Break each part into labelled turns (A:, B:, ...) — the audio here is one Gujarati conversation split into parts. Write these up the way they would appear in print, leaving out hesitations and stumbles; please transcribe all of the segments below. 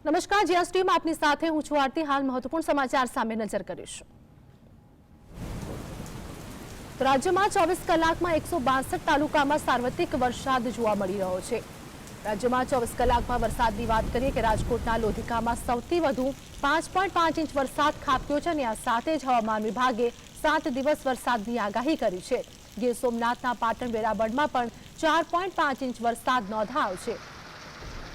A: નમસ્કાર, જીએસ ટીમ આપની સાથે હું છું આરતી। હાલ મહત્વપૂર્ણ સમાચાર સામે નજર કરીશું। રાજ્યમાં 24 કલાકમાં 162 તાલુકામાં સાર્વત્રિક વરસાદ જોવા મળી રહ્યો છે। રાજ્યમાં 24 કલાકમાં વરસાદની વાત કરીએ કે રાજકોટના લોધિકામાં સૌથી વધુ 5.5 ઇંચ વરસાદ ખાબક્યો છે અને આ સાથે જ હવામાન વિભાગે 7 દિવસ વરસાદની આગાહી કરી છે। ગીર સોમનાથના પાટણ વેરાવળમાં પણ 4.5 ઇંચ વરસાદ નોંધાયો છે।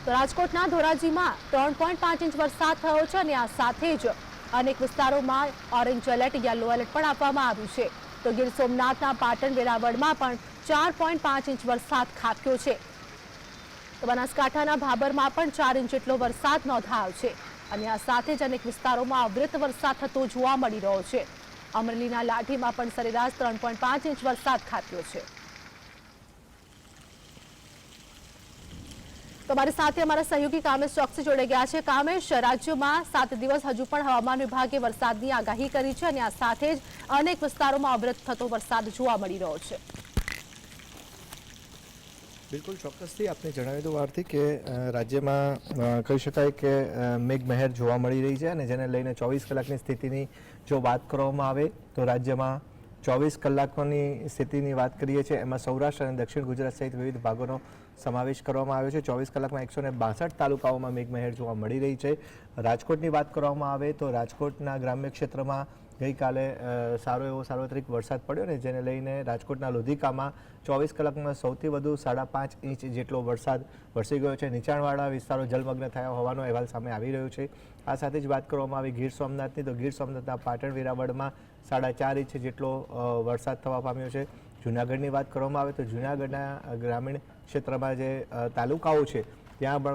A: તો રાજકોટના ધોરાજીમાં 3.5 ઇંચ વરસાદ થયો છે અને આ સાથે જ અનેક વિસ્તારોમાં ઓરેન્જ એલર્ટ, યલો એલર્ટ પણ આપવામાં આવ્યું છે। તો ગીર સોમનાથના પાટણ વેરાવળમાં પણ 4.5 ઇંચ વરસાદ ખાબક્યો છે। તો બનાસકાંઠાના ભાબરમાં પણ 4 ઇંચ જેટલો વરસાદ નોંધાયો છે અને આ સાથે જ અનેક વિસ્તારોમાં અવિરત વરસાદ થતો જોવા મળી રહ્યો છે। અમરેલીના લાઠીમાં પણ સરેરાશ 3.5 ઇંચ વરસાદ ખાબક્યો છે। તો અમારી સાથે અમારા સહયોગી કામેશ ચોકસી જોડાઈ ગયા છે। કામેશ, રાજ્યમાં 7 દિવસ હજુ પણ હવામાન વિભાગે વરસાદની આગાહી કરી છે અને આ સાથે જ અનેક વિસ્તારોમાં અવિરત થતો વરસાદ જોવા મળી રહ્યો છે।
B: બિલકુલ ચોક્કસથી આપને જણાવી દઉં આરતી કે રાજ્યમાં કહી શકાય કે મેઘમહેર જોવા મળી રહી છે અને જેને લઈને 24 કલાકની સ્થિતિની જો વાત કરવામાં આવે તો રાજ્યમાં 24 કલાકોની સ્થિતિની વાત કરીએ છીએ એમાં સૌરાષ્ટ્ર અને દક્ષિણ ગુજરાત સહિત વિવિધ ભાગોનો સમાવેશ કરવામાં આવ્યો છે। 24 કલાકમાં 162 તાલુકાઓમાં મેઘમહેર જોવા મળી રહી છે। રાજકોટની વાત કરવામાં આવે તો રાજકોટના ગ્રામ્ય ક્ષેત્રમાં ગઈકાલે સારો એવો સાર્વત્રિક વરસાદ પડ્યો ને જેને લઈને રાજકોટના લોધિકામાં 24 કલાકમાં સૌથી વધુ 5.5 ઇંચ જેટલો વરસાદ વરસી ગયો છે। નીચાણવાળા વિસ્તારો જલમગ્ન થયા હોવાનો અહેવાલ સામે આવી રહ્યો છે। આ સાથે જ વાત કરવામાં આવી ગીર સોમનાથની તો ગીર સોમનાથના પાટણ વેરાવળમાં 4.5 ઇંચ જેટલો વરસાદ થવા પામ્યો છે। જૂનાગઢની વાત કરવામાં આવે તો જૂનાગઢના ગ્રામીણ ક્ષેત્રમાં જે તાલુકાઓ છે ત્યાં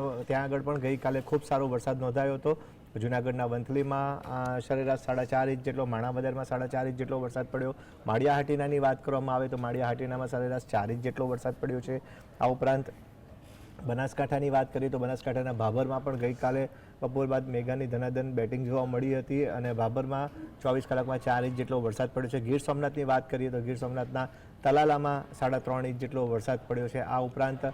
B: આગળ પણ ગઈકાલે ખૂબ સારો વરસાદ નોંધાયો હતો। જૂનાગઢના વંથલીમાં સરેરાશ 4.5 ઇંચ જેટલો, માણાવદરમાં 4.5 ઇંચ જેટલો વરસાદ પડ્યો। માળિયાહાટીનાની વાત કરવામાં આવે તો માળિયાહાટીનામાં સરેરાશ 4 ઇંચ જેટલો વરસાદ પડ્યો છે। આ ઉપરાંત બનાસકાંઠાની વાત કરીએ તો બનાસકાંઠાના ભાભરમાં પણ ગઈકાલે બપોર બાદ મેઘાની ધનાધન બેટિંગ જોવા મળી હતી અને ભાભરમાં 24 કલાકમાં 4 ઇંચ જેટલો વરસાદ પડ્યો છે। ગીર સોમનાથની વાત કરીએ તો ગીર સોમનાથના તલાલામાં 3.5 ઇંચ જેટલો વરસાદ પડ્યો છે। આ ઉપરાંત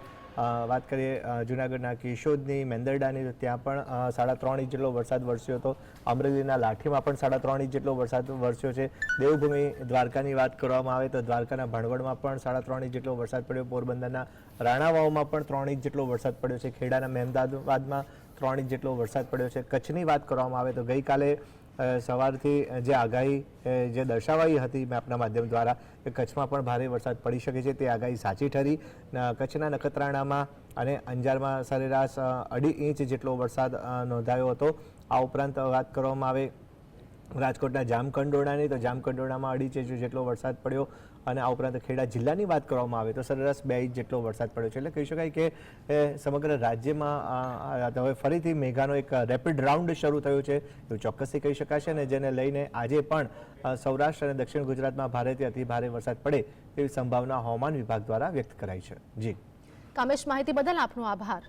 B: વાત કરીએ જૂનાગઢના કેશોદની મેંદરડાની તો ત્યાં પણ 3.5 ઇંચ જેટલો વરસાદ વરસ્યો હતો। અમરેલીના લાઠીમાં પણ 3.5 ઇંચ જેટલો વરસાદ વરસ્યો છે। દેવભૂમિ દ્વારકાની વાત કરવામાં આવે તો દ્વારકાના ભાણવડમાં પણ 3.5 ઇંચ જેટલો વરસાદ પડ્યો। પોરબંદરના રાણાવાવમાં પણ 3 ઇંચ જેટલો વરસાદ પડ્યો છે। ખેડાના મહેમદાવાદમાં 3 ઇંચ જેટલો વરસાદ પડ્યો છે। કચ્છની વાત કરવામાં આવે તો ગઈકાલે સવારથી જે આગાહી જે દર્શાવાઈ હતી મેપના માધ્યમ દ્વારા કે કચ્છમાં પણ ભારે વરસાદ પડી શકે છે તે આગાહી સાચી ઠરી। કચ્છના નખત્રાણામાં અને અંજારમાં સરેરાશ 2.5 ઇંચ જેટલો વરસાદ નોંધાયો હતો। આ ઉપરાંત વાત કરવામાં આવે રાજકોટના જામકંડોરણાની તો જામકંડોરણામાં 2.5 ઇંચ જેટલો વરસાદ પડ્યો અને આ ઉપરાંત ખેડા જિલ્લાની વાત કરવામાં આવે તો સરેરાશ 2 ઇંચ જેટલો વરસાદ પડ્યો છે। એટલે કહી શકાય કે સમગ્ર રાજ્યમાં હવે ફરીથી મેઘાનો એક રેપિડ રાઉન્ડ શરૂ થયો છે એવું ચોક્કસથી કહી શકાશે અને જેને લઈને આજે પણ સૌરાષ્ટ્ર અને દક્ષિણ ગુજરાતમાં ભારેથી અતિ ભારે વરસાદ પડે તેવી સંભાવના હવામાન વિભાગ દ્વારા વ્યક્ત કરાઈ છે। જી
A: કામેશ, માહિતી બદલ આપનો આભાર।